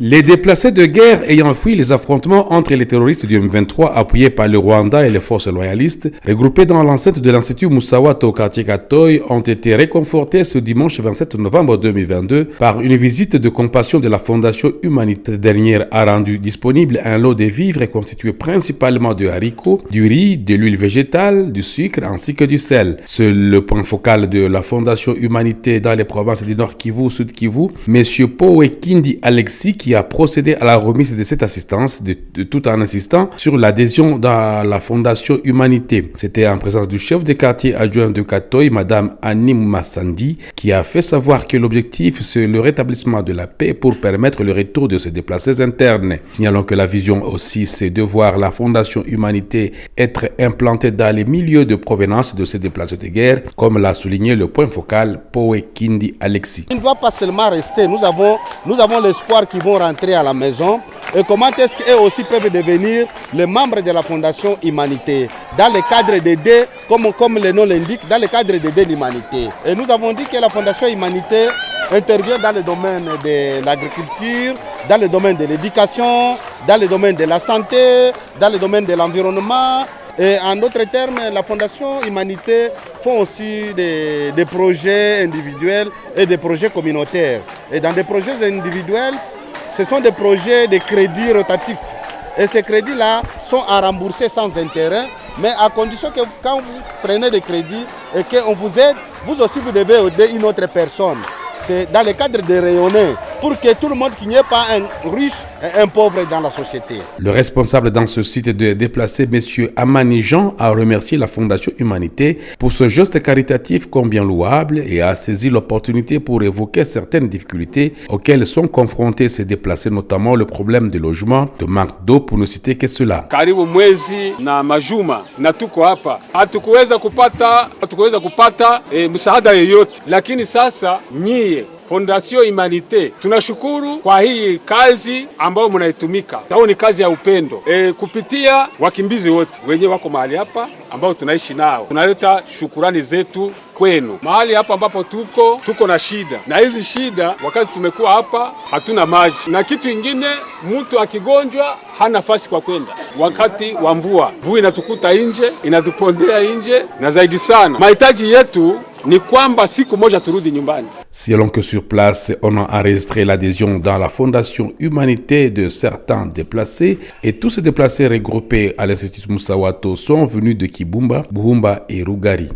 Les déplacés de guerre ayant fui les affrontements entre les terroristes du M23 appuyés par le Rwanda et les forces loyalistes, regroupés dans l'enceinte de l'Institut Moussawato au quartier Katoy, ont été réconfortés ce dimanche 27 novembre 2022 par une visite de compassion de la Fondation Humanité. Cette dernière a rendu disponible un lot de vivres constitué principalement de haricots, du riz, de l'huile végétale, du sucre ainsi que du sel. C'est le point focal de la Fondation Humanité dans les provinces du Nord Kivu, Sud Kivu. M. Powekindi Alexis, qui a procédé à la remise de cette assistance tout en insistant sur l'adhésion dans la Fondation Humanité. C'était en présence du chef de quartier adjoint de Katoy, Madame Annie Massandi, qui a fait savoir que l'objectif c'est le rétablissement de la paix pour permettre le retour de ces déplacés internes. Signalons que la vision aussi c'est de voir la Fondation Humanité être implantée dans les milieux de provenance de ces déplacés de guerre, comme l'a souligné le point focal Powekindi Alexis. Il ne doit pas seulement rester, nous avons l'espoir qu'ils vont rentrer à la maison et comment est-ce qu'eux aussi peuvent devenir les membres de la Fondation Humanité dans le cadre d'aider, comme le nom l'indique, dans le cadre d'aider l'humanité. Et nous avons dit que la Fondation Humanité intervient dans le domaine de l'agriculture, dans le domaine de l'éducation, dans le domaine de la santé, dans le domaine de l'environnement. Et en d'autres termes, la Fondation Humanité font aussi des projets individuels et des projets communautaires. Et dans des projets individuels, ce sont des projets de crédits rotatifs. Et ces crédits-là sont à rembourser sans intérêt, mais à condition que quand vous prenez des crédits et qu'on vous aide, vous aussi vous devez aider une autre personne. C'est dans le cadre de rayonner pour que tout le monde, qu'il n'y ait pas un riche et un pauvre dans la société. Le responsable dans ce site de déplacés, M. Amani Jean, a remercié la Fondation Humanité pour ce geste caritatif combien louable et a saisi l'opportunité pour évoquer certaines difficultés auxquelles sont confrontés ces déplacés, notamment le problème de logement, de manque d'eau, pour ne citer que cela. Karibu mwezi na majuma na tuko hapa hatukuweza kupata msaada yoyote, lakini sasa nyie Fondation Humanité tunashukuru kwa hii kazi ambayo mnaitumika. Tao ni kazi ya upendo. Kupitia wakimbizi wote wenye wako mahali hapa ambao tunaishi nao. Tunaleta shukurani zetu kwenu. Mahali hapa ambapo tuko na shida. Na hizi shida wakati tumekuwa hapa hatuna maji. Na kitu kingine, mtu akigonjwa hana nafasi kwa kwenda. Wakati wa mvua inatukuta nje, inatupondea nje, na zaidi sana mahitaji yetu ni kwamba siku moja turudi nyumbani. Selon que sur place, on a enregistré l'adhésion dans la Fondation Humanité de certains déplacés et tous ces déplacés regroupés à l'Institut Moussawato sont venus de Kibumba, Buhumba et Rugari.